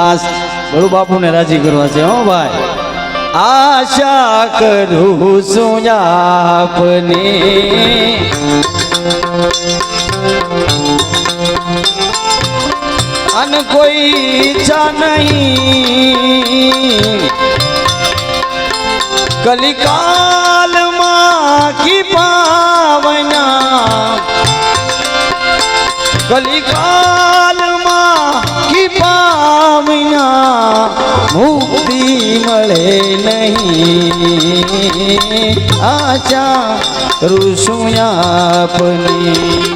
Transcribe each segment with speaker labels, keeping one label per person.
Speaker 1: ખાસ બળુ બાપુને રાજી કરવા છે હો ભાઈ આશા કરું છું આપની અન કોઈ ઈચ્છા નહીં કલિકાલમાં કી પાવના કલિકાલમાં કી પાવના મુક્તિ મળે નહીં આશા કરું છું આપની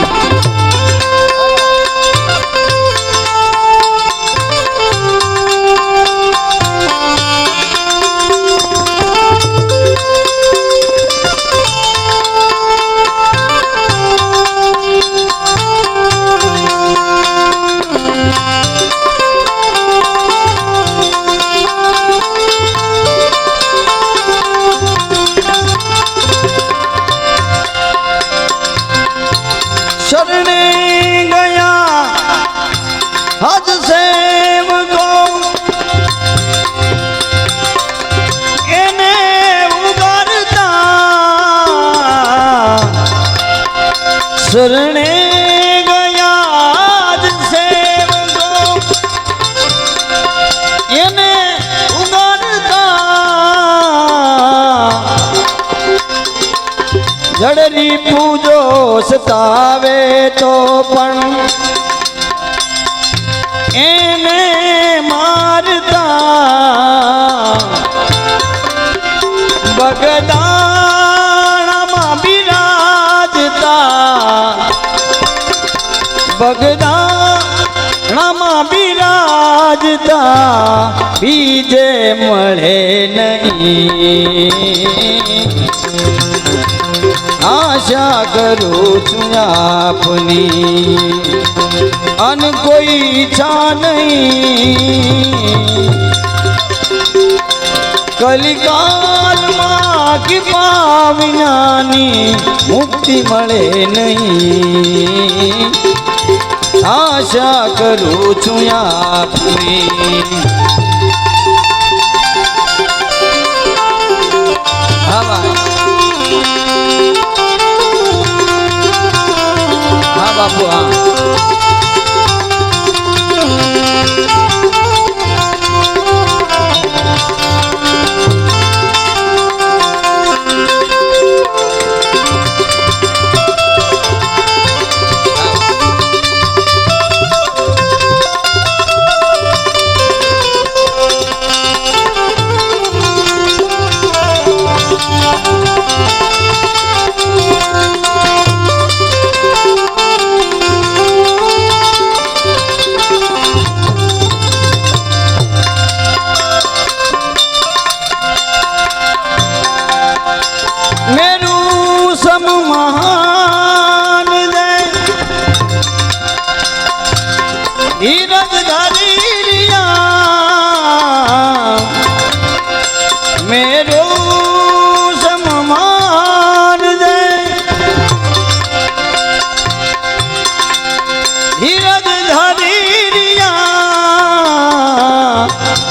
Speaker 1: શરણે ગયા જ સેવકો એને ઉગાડતા જડરી પૂજો સતાવે તો પણ એને મારતા બગદાણામાં બગદાણામાં બિરાજતા બીજે મળે નહીં આશા કરું છું આપની અન કોઈ ઈચ્છા નહીં કલિકાલમાં કી પાવનાની મુક્તિ મળે નહીં આશા કરું છું આપની હા બાપુ હા मेरो सम्मान दे धीरज धरिया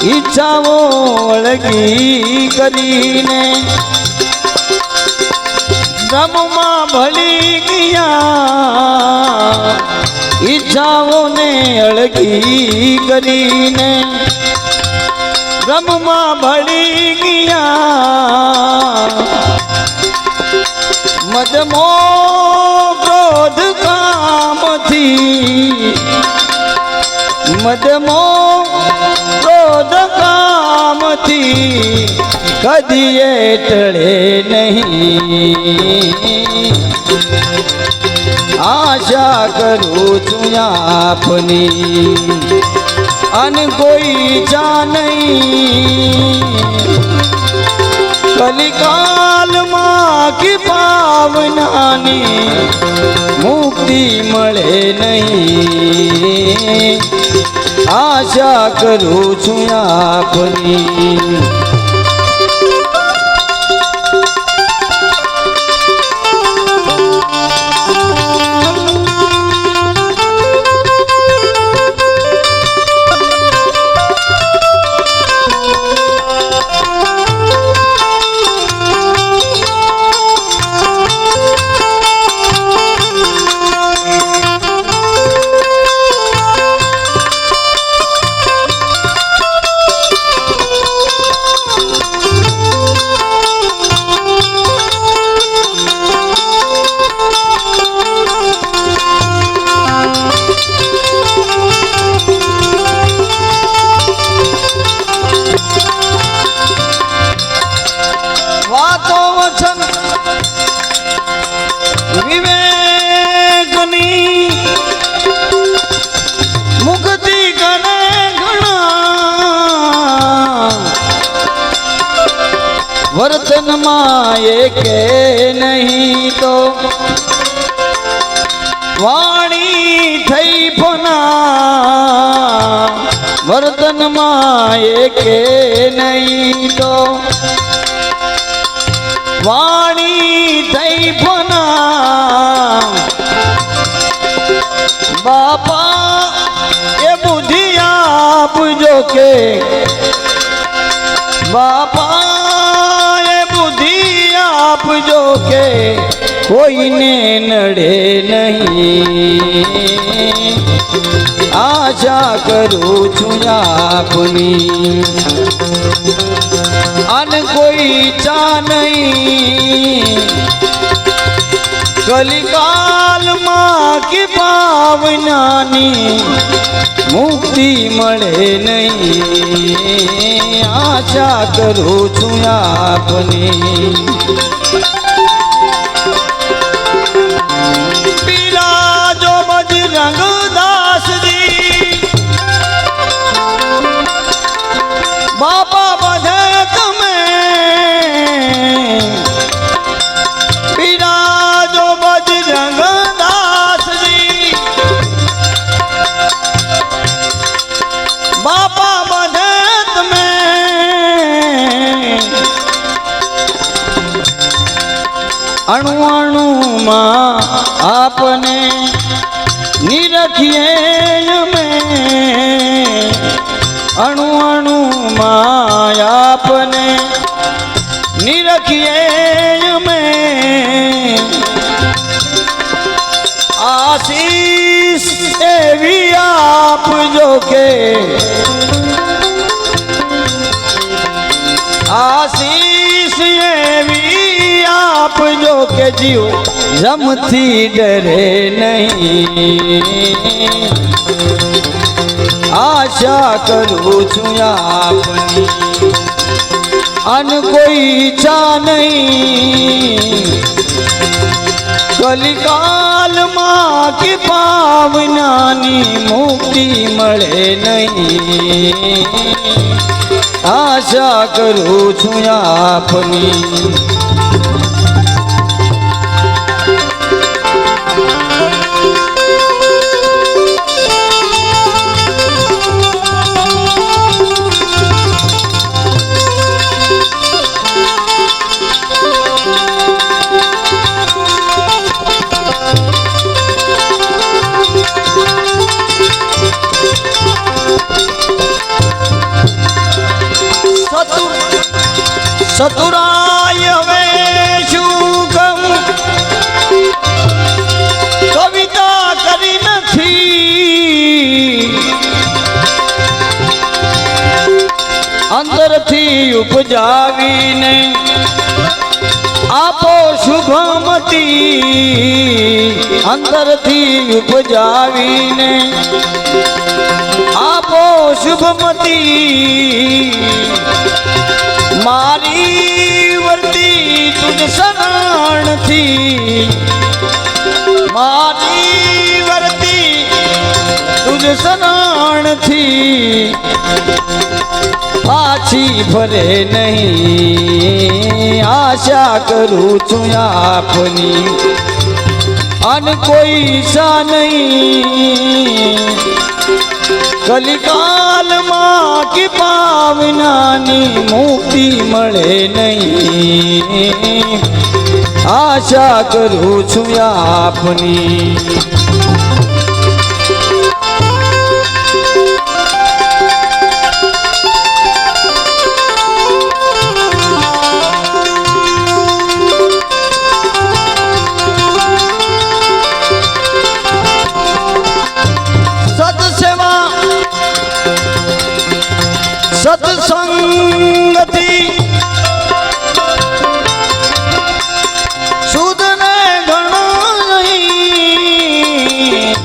Speaker 1: ઈચ્છાઓ અળગી કરીને બ્રહ્મમાં ભળી ગયા ઈચ્છાઓને અળગી કરીને બ્રહ્મમાં ભળી ગયા મદમો ક્રોધ કામથી મદમો ક્રોધ કામથી કદીએ ટળે નહીં આશા કરું છું આપની અન કોઈ જા નહીં કલિકાલમાં કી પાવનાની મુક્તિ મળે નહીં આશા કરું છું આપની વર્તનમાં એકે નહીં તો વાણી થઈ ફના વર્તનમાં એકે નહીં તો વાણી થઈ ફના બાપા એ બુદ્ધિ આપજો કે બાપા એ બુદ્ધિ આપજો કે કોઈને નડે નહીં આશા કરું છું આપની અન કોઈ ચા નહીં કલિકાલમાં કે પાવનાની મુક્તિ મળે નહીં આશા કરું છું આપની બિરાજો બજરંગ દાસજી બાપા બધે તમે બિરાજો બજરંગ દાસજી બાપા બધે તમે અણુ અણુમાં આપને નિરખીએ અમે અણુ અણુમાં આપને નિરખીએ અમે આશીષ એવી આપજો કે આશીષ એવી આપજો કે જીવ જમથી ડરે નહીં આશા કરું છું આપની અન કોઈ ઈચ્છા નહીં કલિકાલમાં કે પાવનાની મુક્તિ મળે નહીં આશા કરું છું આપની સતુરાય હવે શું કહું કવિતા કરી નથી અંદરથી ઉપજાવીને આપો શુભમતી અંદરથી ઉપજાવીને આપો શુભમતી મારી વર્તી તુજ શરણથી મારી વર્તી તુજ શરણથી પાછી ફરે નહીં આશા કરું છું આપની અન કોઈ ઈચ્છા નહીં કલિકાલમાં કે પાવનાની મુક્તિ મળે નહીં આશા કરું છું આપની સત્સંગથી સુધને ઘણો નહીં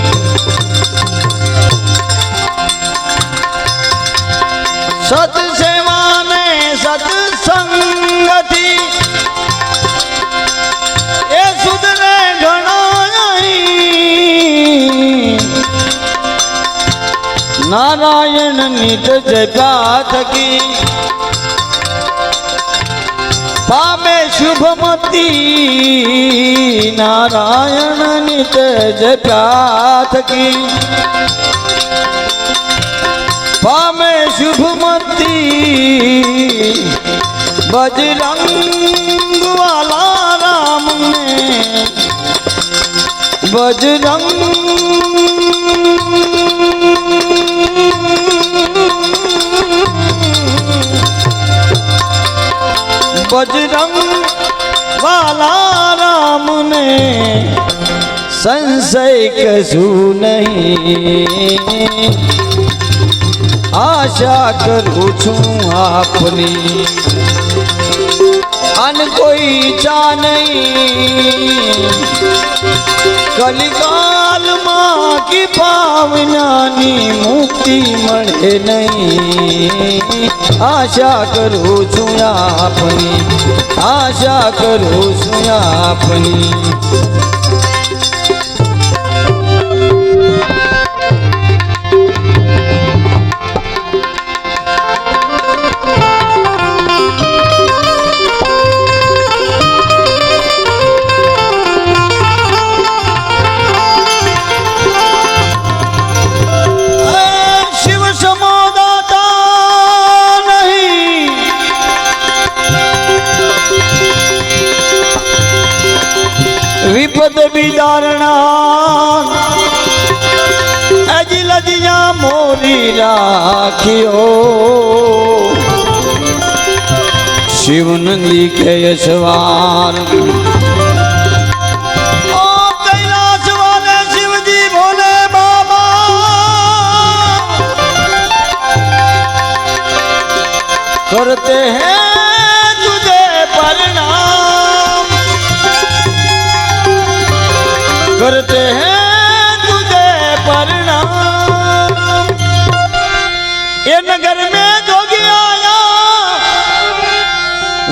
Speaker 1: સત્સેવાને સત્સંગથી એ સુધને ઘણો નહીં નારાયણ નિત જપા થકી पामे शुभमती नारायण नित जप्याथ की पामे शुभमती बजरंग वाला राम ने बजरंग बजरंग वाला राम ने संशय कसू नहीं आशा करूँ छूँ आपनी अन कोई चा नहीं कलिकाल माँ की पावनानी मुक्ति मळे नहीं आशा करूँ छूँ आपनी आशा करूँ छूँ आपनी विपद विदारणा अजिल दिया मोरी राखियो शिव नंदी के यशवान ओ कैलाश वाले शिव जी भोले बाबा करते हैं तुझे प्रणाम करते हैं तुझे प्रणाम ये नगर में जोगी आया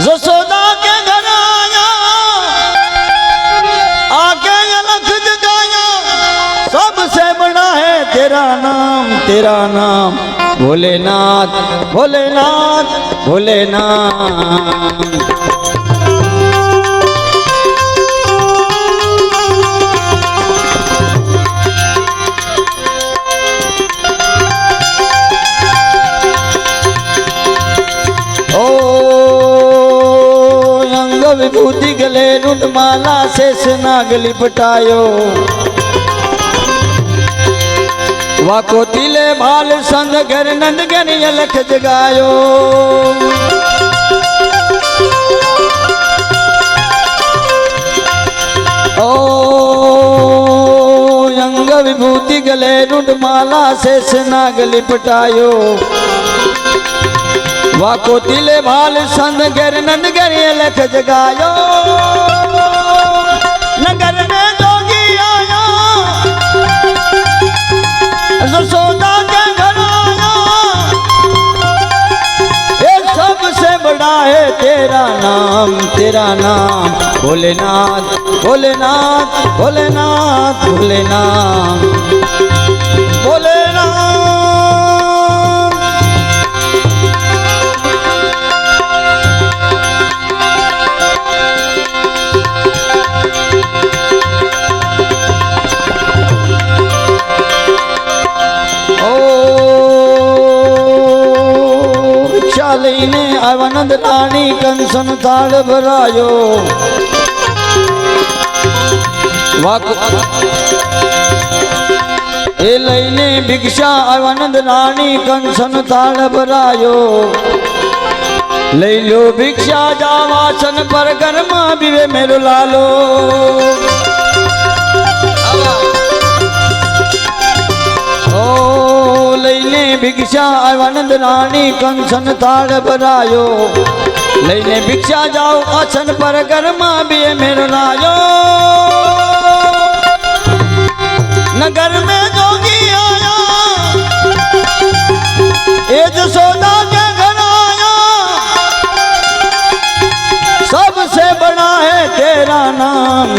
Speaker 1: जसोदा के घर आया आके अलख जगाया सबसे बड़ा है तेरा नाम भोलेनाथ भोलेनाथ भोलेनाथ विभूति गले रुंडमाला शेष नाग लिपटायो वाको तिले भाल संग घर नंद घर अलख जगायो ओ अंग विभूति गले रुंडमाला शेष नाग लिपटायो वाको तिले भाल संग घर नंद घर अलख जगायो नगर में जोगी आया जसोदा के घर आया ये सबसे बड़ा है तेरा नाम भोलेनाथ भोलेनाथ भोलेनाथ भोलेनाथ भोलेनाथ लईने आनंद रानी कंसन थाल भरायो ए लईने भिक्षा आनंद रानी कंसन थाल भरायो लई लो भिक्षा जावासन पर कर्मा बिवे मेरो लालो ओ लईने भिक्षा आनंद रानी कंसन थाल भरायो लईने भिक्षा जाओ आसन पर कर्मा बिवे मेरो लायो नगर में जोगी आया ए जसोदा के घर आया सबसे बड़ा है तेरा नाम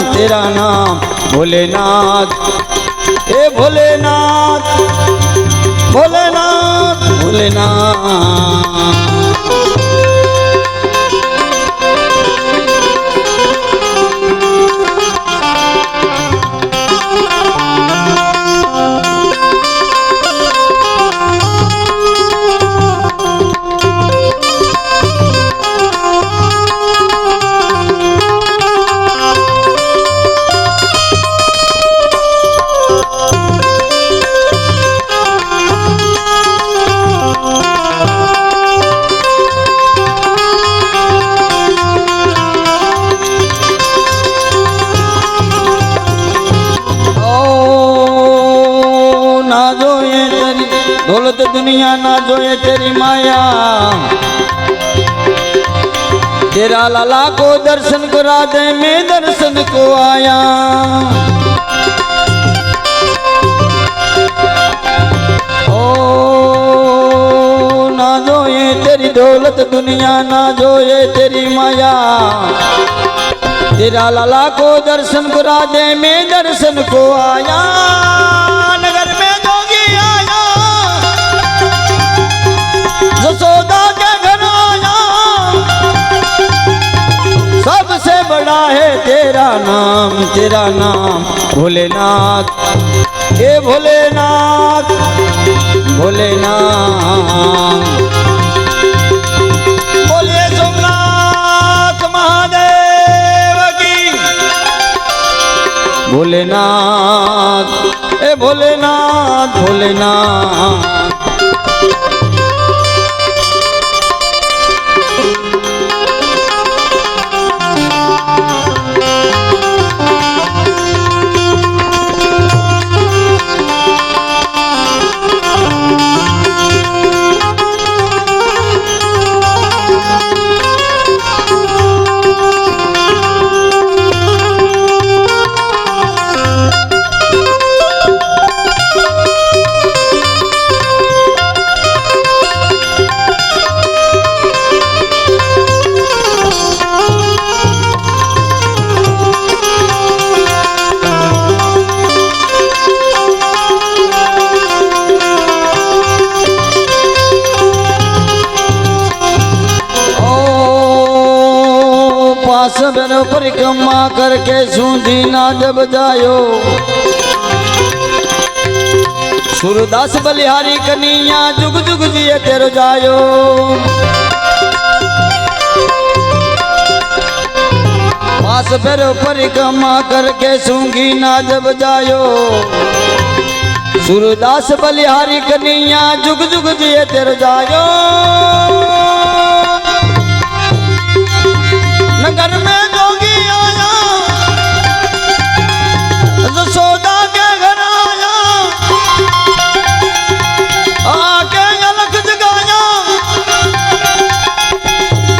Speaker 1: भोलेनाथ ए भोलेनाथ भोलेनाथ भोलेनाथ दुनिया ना जोए तेरी माया। तेरा लाला को दर्शन करा दे, मैं दर्शन को आया। ओ ना जोए तेरी दौलत दुनिया ना जोए तेरी माया। तेरा लाला को दर्शन करा दे, मैं दर्शन को आया। नगर में जोगी आया, जसोदा के घर आया। सबसे बड़ा है तेरा नाम भोलेनाथ। हे भोलेनाथ भोलेनाथ। बोलिए सोमनाथ महादेव की। भोलेनाथ हे भोलेनाथ भोलेनाथ। सबरो परिक्रमा करके सूंधी ना जब जायो। सूरदास बलिहारी कन्हैया जुग जुग जिए तेरो जायो। पास फेरो परिक्रमा करके सूंघी ना जब जायो। सूरदास बलिहारी कन्हैया जुग जुग जिए तेरो जायो। नगर में जोगी आया, जसोदा के घर आया। आके अलख जगाया।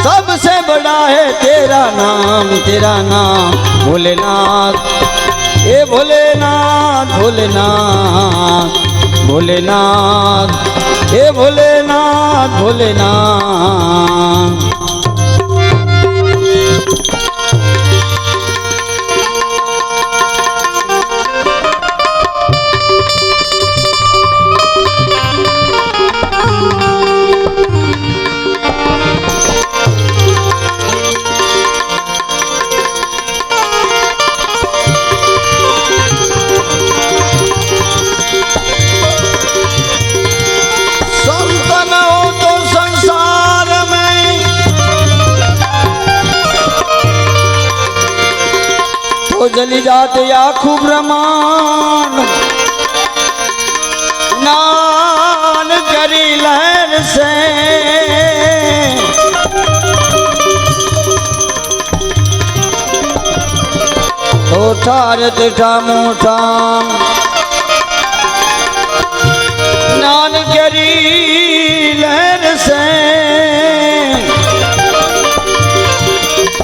Speaker 1: सबसे बड़ा है तेरा नाम भोलेनाथ। हे भोलेनाथ भोलेनाथ भोलेनाथ। हे भोलेनाथ भोलेनाथ। जली जाते आखू ब्रह्मांड, नान करी लहर से। तो ठारत ठामू ठाम नान करी लहर से।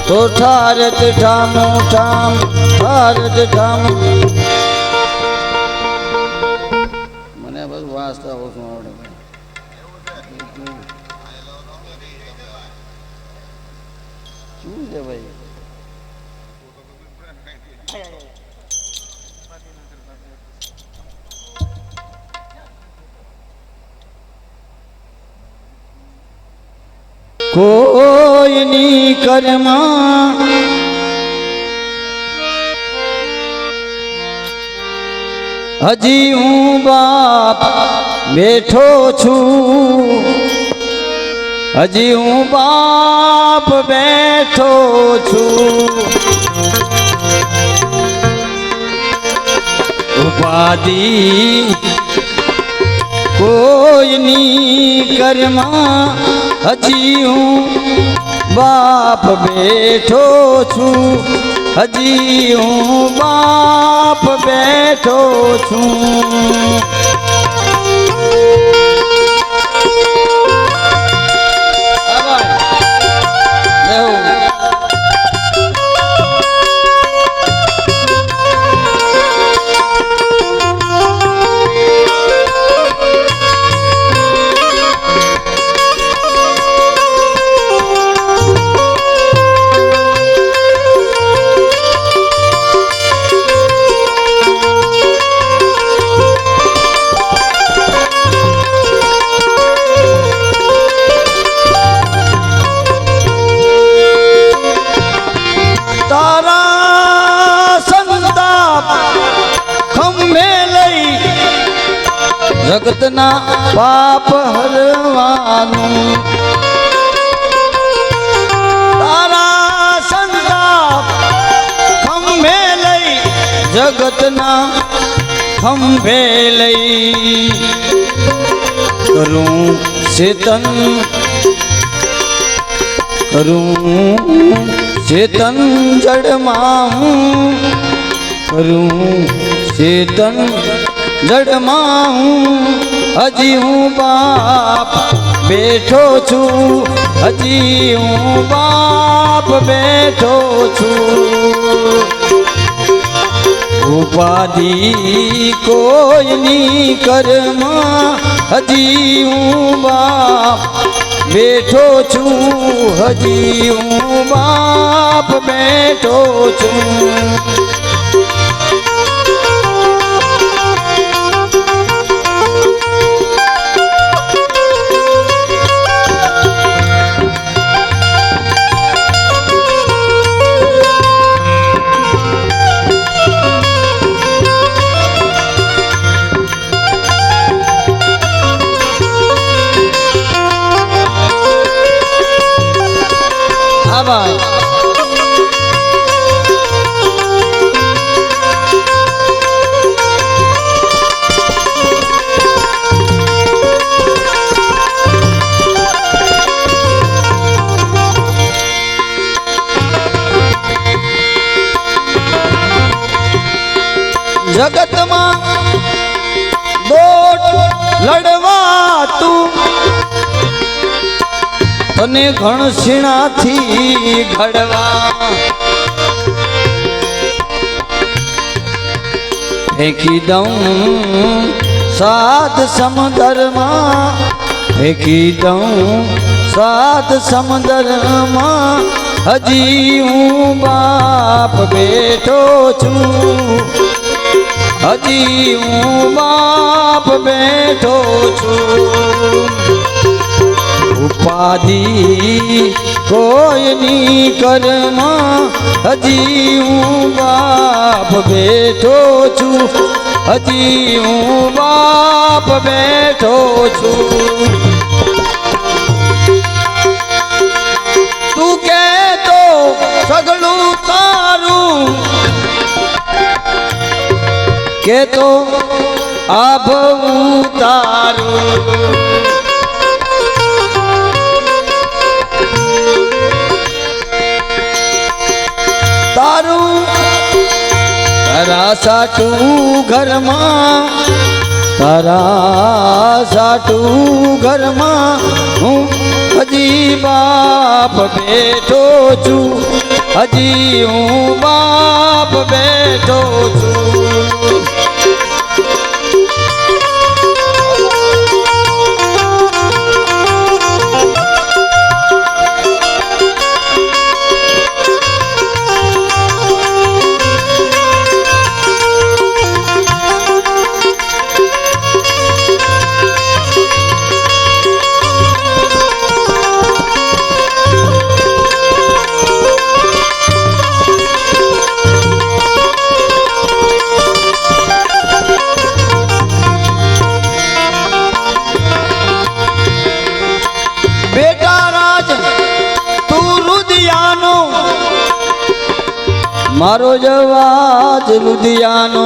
Speaker 1: तो ठारत ठामू ठाम भारत ठाम। મને બસ વાસ્તા ઓછું આવડે. શું છે ભાઈ? કોઈની કર્મા હજી હું બાપ બેઠો છું। હજી હું બાપ બેઠો છું। ઉપાધિ કોઈની કર્મા હજી હું બાપ બેઠો છું। હજી હું બાપ બેઠો છું। જગતના પાપ હરવાનું તારા સંતાપ ખંભે લઈ જગતના ખંભે લઈ કરું ચેતન જડમાં કરું ચેતન જડમાં હજી હું બાપ બેઠો છું હજી હું બાપ બેઠો છું ઉપાધિ કોઈની કર્મમાં હજી હું બાપ બેઠો છું હજી હું બાપ બેઠો છું જગતમાં દોટ લડવા તું તને ઘણશીણાથી ઘડવા ફેંકી દઉં સાત સમુદ્રમાં ફેંકી દઉં સાત સમુદ્રમાં હજી હું બાપ બેઠો છું હજી હું બાપ બેઠો છું ઉપાધિ કોઈની કર્મમાં હજી હું બાપ બેઠો છું હજી હું બાપ બેઠો છું તું કે તો સગળું તારું કે તો આભવું તારું તારું તારા સાટું ઘરમાં તારા સાટું ઘરમાં હું હજી બાપ બેઠો છું હજી હું બાપ બેઠો છું મારો જવાજ લુધિયાનો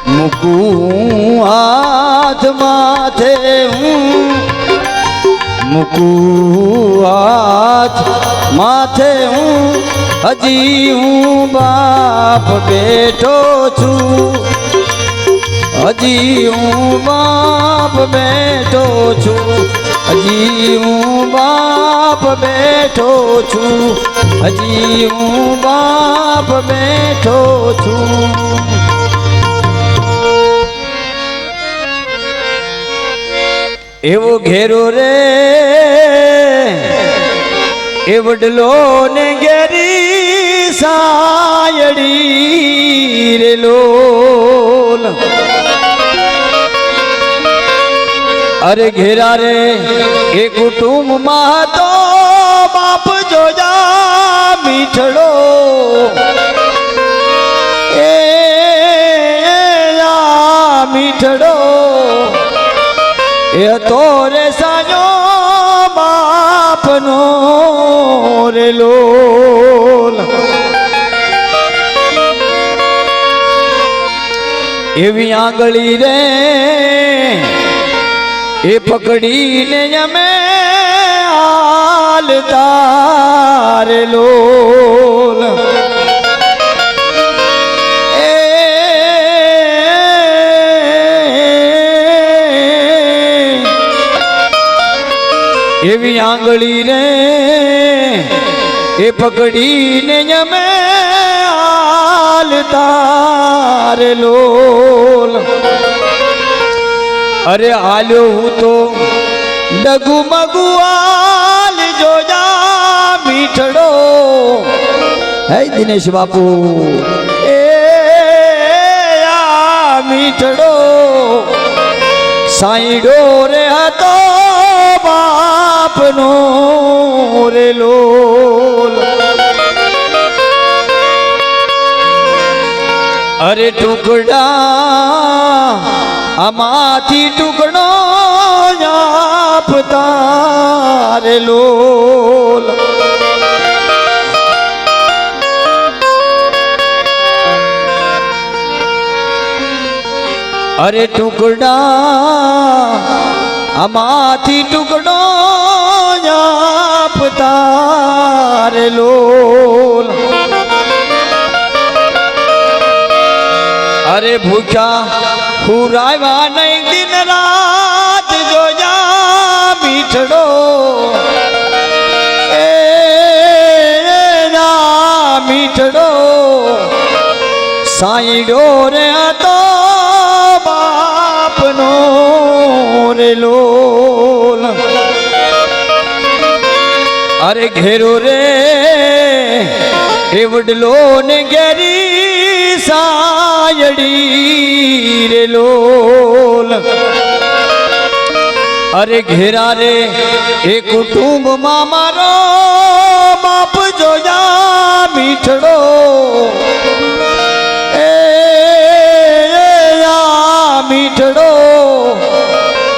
Speaker 1: મૂકું હાથ માથે હું મૂકું હાથ માથે હું હજી હું બાપ બેઠો છું હજી હું બાપ બેઠો છું હજી હું બાપ બેઠો છું હજી હું બાપ બેઠો છું એવો ઘેરો રે એ વડલો ને ઘેરી સાયડી રે લોલ અરે ઘેરા રે એ કુટુંબમાં તો બાપ જોજા મીઠડો એ મીઠડો એ તો રે સાજો બાપનો રે લોલ એવી આંગળી રે એ પકડીને અમે હાલતા રે લોલ એવી આંગળી રે એ પકડીને અમે હાલતા રે લોલ અરે હાલ્યો હું તો ડગુ મગુઆલ જોજા મીઠડો હે દિનેશ બાપુ એ આ મીઠડો સાઈડો રે હતો બાપનો રે લોલ અરે ટુકડા આમાંથી ટુકડો આપતા રે લોલ અરે ટુકડા આમાંથી ટુકડો આપતા રે લોલ અરે ભૂખ્યા હુરાવા નહીં દિન રાત જોજા મીઠડો એ ના મીઠડો સાઈડો રે હતો બાપનો રે લોલ અરે ઘેરો રે એ વડલો ને ઘેરી સાયડી રે લોલ અરે ઘેરા રે એ કુટુંબમાં મારો બાપ જોયા મીઠડો એ મીઠડો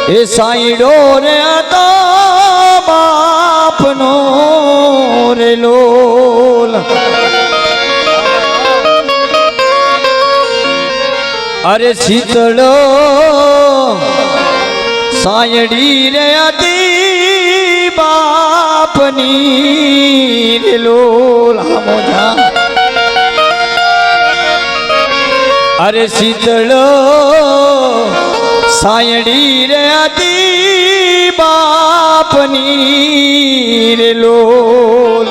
Speaker 1: એ સાઈડો રે હતો બાપનો રે લોલ અરે શીતળો સાયડી રે હતી બાપની રે લોલ અરે શીતળો સાયડી રે હતી બાપની રે લોલ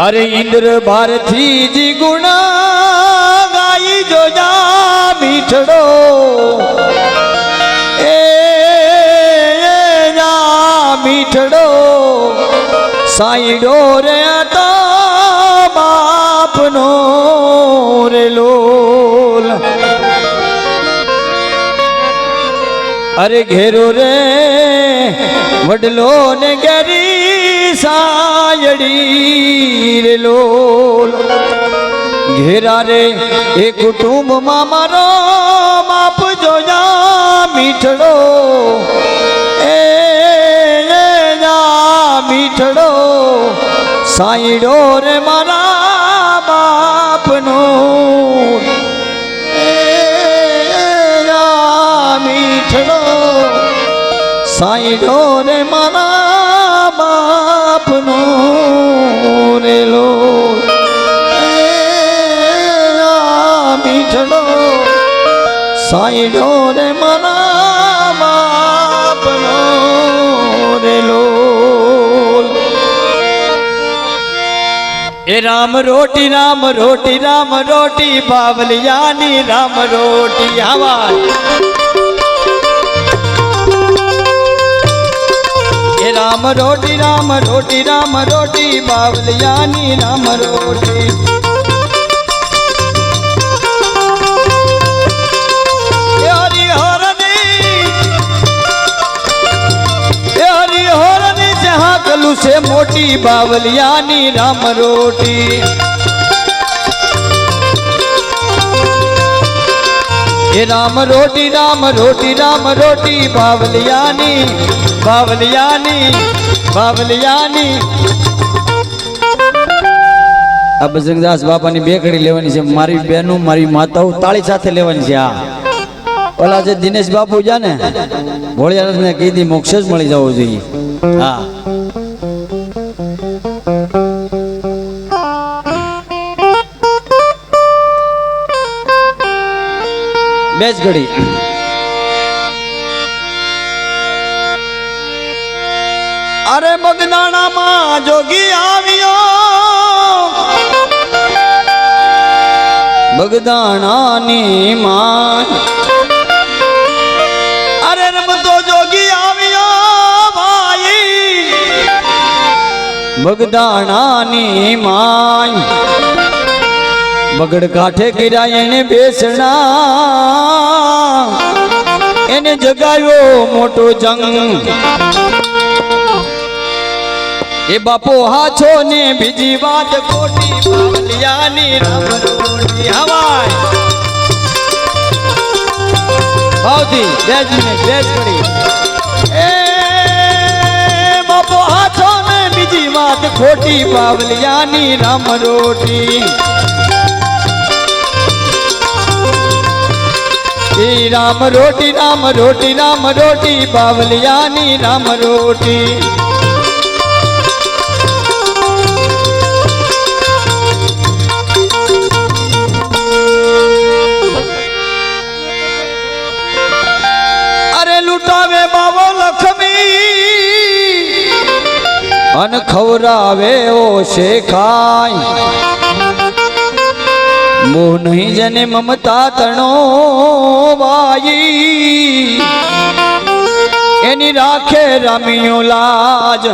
Speaker 1: અરે ઇન્દ્ર ભારતી જી ગુણા ગાઈ જોજા મીઠડો એ મીઠડો સાઈડો રે હતો બાપનો રે લોલ અરે ઘેરો રે વડલો ને ઘેરી સાયડી રે લોલ ઘેરા રે એ કુટુંબમાં મારો બાપ જોયા મીઠડો એ મીઠડો સાઈડો રે મારા બાપનો મીઠડો સાઈડો રે મારા બાપનો રે લોલ મીઠડો સાઈડો રે મારા બાપનો રે લોલ એ રામ રોટી રામ રોટી રામ રોટી બાવલિયાની રામ રોટી આવા રામ રોટી રામ રોટી રામ રોટી બાવલિયાની રામ રોટી હરિહરની જહાકલું છે મોટી બાવલિયાની રામ રોટી એ રામ રોટી રામ રોટી રામ રોટી બાવલિયાની બાવલિયાની બાવલિયાની. આ બજરંગદાસ બાપાની બે કડી લેવાની છે. મારી બહેનો મારી માતાઓ તાળી સાથે લેવાની છે. આ ઓલા જે દિનેશ બાપુ જા ને ભોળિયાનાથ ને કીધી મોક્ષ જ મળી જવો જોઈએ. હા બેસ ઘડી. અરે બગદાણામાં જોગી આવ્યો બગદાણાની માં. અરે રમતો જોગી આવ્યો ભાઈ બગદાણાની માં. બગડ કાંઠે કિરાય એને બેસણા એને જગાયો મોટો જંગ. એ બાપો હાચો ને બીજી વાત ખોટી બાવલિયાની રામ રોટી હવાય. ભાવથી બેજ મિનિટ બેજ કરી. એ બાપો હાચો ને બીજી વાત ખોટી બાવલિયાની રામ રોટી. રામ રોટી રામ રોટી રામ રોટી બાવલિયાની રામ રોટી. અરે લૂંટાવે બાવો લક્ષ્મી અન ખવરાવે ઓ શેખાય. મોહ નહીં જને મમતા તણો વાઈ એની રાખે રામિયો લાજ.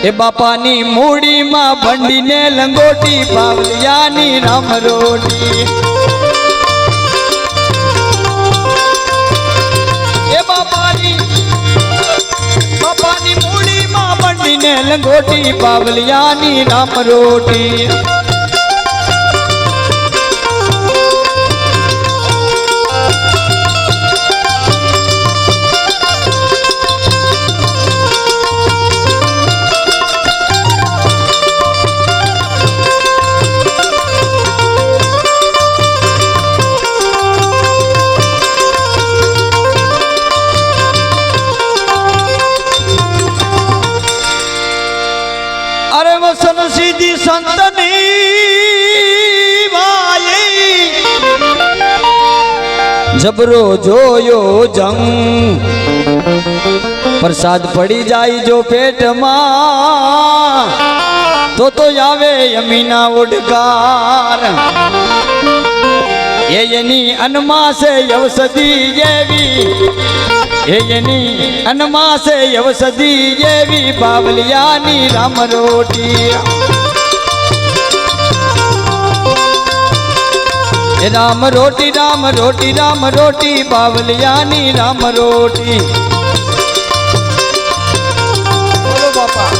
Speaker 1: એ બાપાની મૂડીમાં ભંડીને લંગોટી બાવલિયાની રામ રોટી. એ બાપાની મૂડીમાં ભંડીને લંગોટી બાવલિયાની રામ રોટી. અરે વસન સીધી સંતની વાઈ જબરો જોયો જંગ. પ્રસાદ પડી જાય જો પેટમાં તો આવે યમીના ઓડકાર. એની અનમાસે યવસદી જેવી એની અનમાસે યવસદી જેવી બાવલિયાની રામ રોટી. રામ રોટી રામ રોટી રામ રોટી બાવલિયાની રામ રોટી. બોલો બાપા.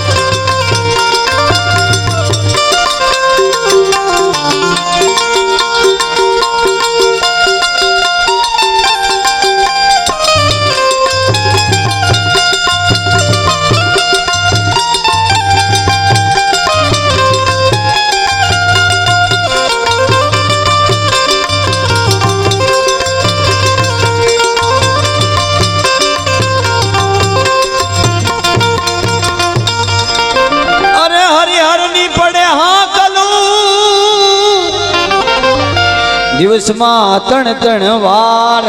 Speaker 1: દિવસમાં ત્રણ વાર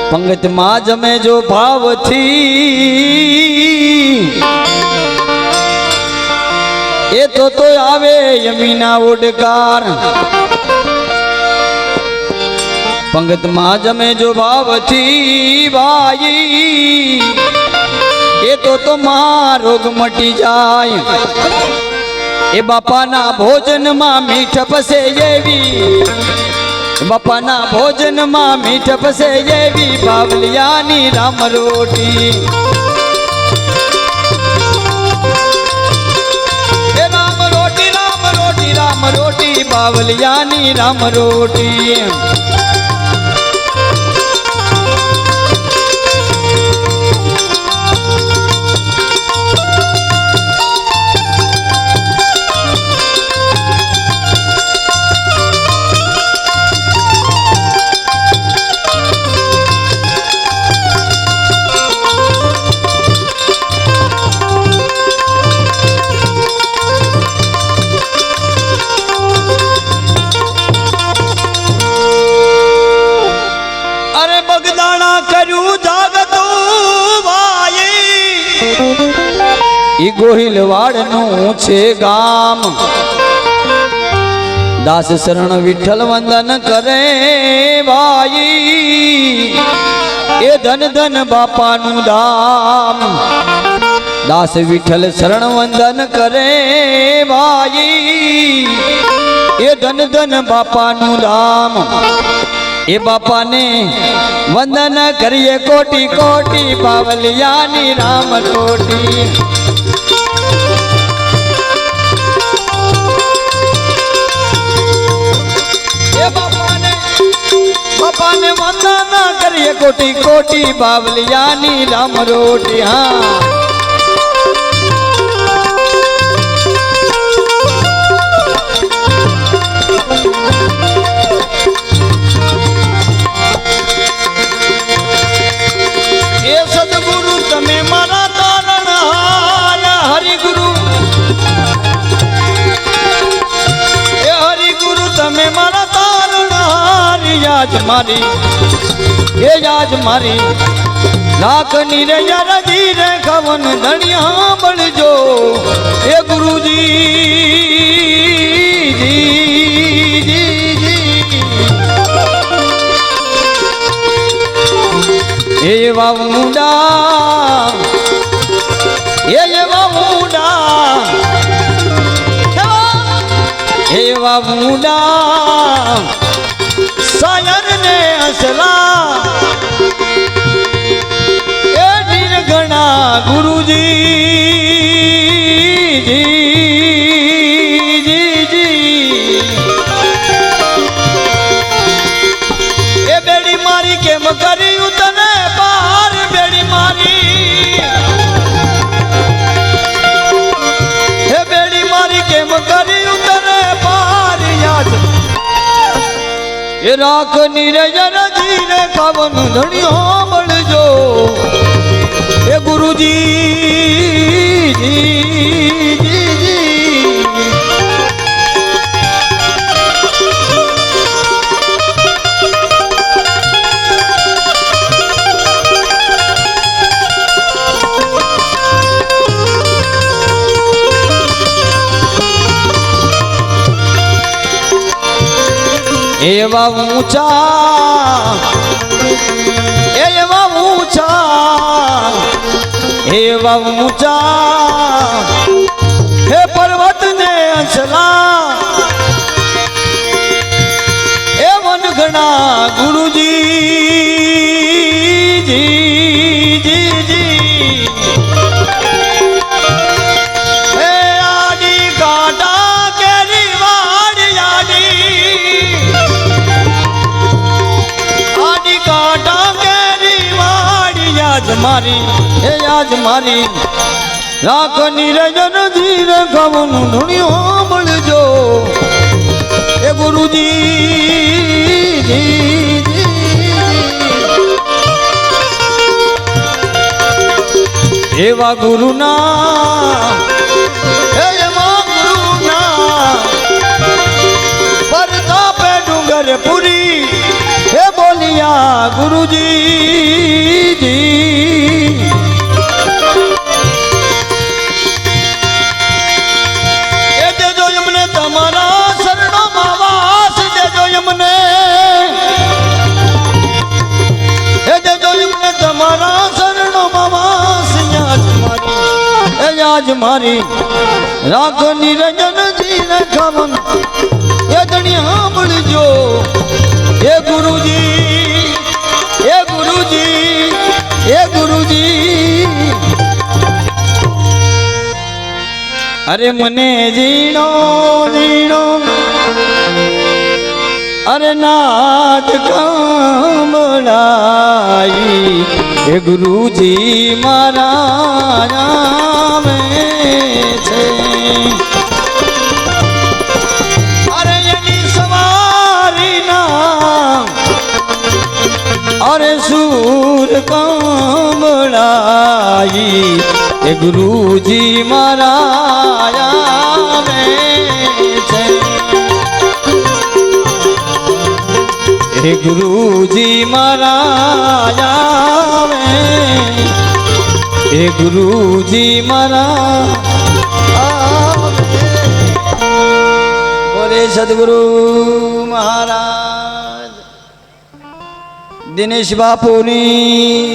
Speaker 1: પંગતમાં જમે જો ભાવથી એ તો આવે યમીના ઓડકાર. પંગતમાં જમે જો ભાવથી ભાઈ એ તો માં રોગ મટી જાય. એ બાપાના ભોજનમાં મીઠ પસે જેવી બાપાના ભોજનમાં મીઠ પસે જેવી બાવલિયાની રામ રોટી. રામ રોટી રામ રોટી રામ રોટી કોટી બાવલિયાની રામ રોટી ઈ ગોહિલવાડનું છે ગામ દાસ શરણ વિઠ્ઠલ વંદન કરે ભાઈ એ ધન ધન બાપાનું ધામ દાસ વિઠ્ઠલ શરણ વંદન કરે ભાઈ એ ધન ધન બાપાનું ધામ એ બાપાને વંદન કરીએ કોટી કોટી બાવલિયાની રામ રોટી બાપાને વંદન કરીએ કોટી કોટી બાવલિયાની રામ રોટી હા એ સદગુરુ તમે મારા તારણહાર હરિગુરુ એ હરિગુરુ તમે મારા તારણહાર યાદ મારી એ યાદ મારી લાખની રે યારજી રે ખવન ધણિયા બળજો એ ગુરુજી એવા મુંડા એવા મુંડા સાયર ને અસલા એ નિર્ગણા ગુરુજી એ બેડી મારી કેમ કર્યું તને પાર બેડી મારી હે બેડી મારી કેમ કર્યું તને પાર યાદ એ રાખ નિરજન ધીરે ખાવન ધણિયો મળજો એ ગુરુજી એવા ઊંચા એવા ઊંચા હે પર્વત ને અંચલા એ વનગણા ગુરુજી હે આડી કાંટા કેરી વાડ આડી કાંટા કેરી વાડ યાદ મારી એ યાદ મારી રાખ નિરજન ધીરે ખવનું ધૂણિયો મળજો એ ગુરુજી એવા ગુરુના પરતાપે ડુંગર પુરી હે બોલિયા ગુરુજી આજ મારી રાખ નિરંજન જીને ખમન એ ધણિયા મળજો એ ગુરુજી એ ગુરુજી એ ગુરુજી અરે મને જીણો જીણો અરે નાદ કમળાઈ હે ગુરુજી મારા આવે છે અરે એની સવારી ના અરે સૂર કમળાઈ હે ગુરુજી મારા આવે છે હે ગુરુજી મારા આવે હે ગુરુજી મારા આવે બોલે સદગુરુ મહારાજ દિનેશ બાપુની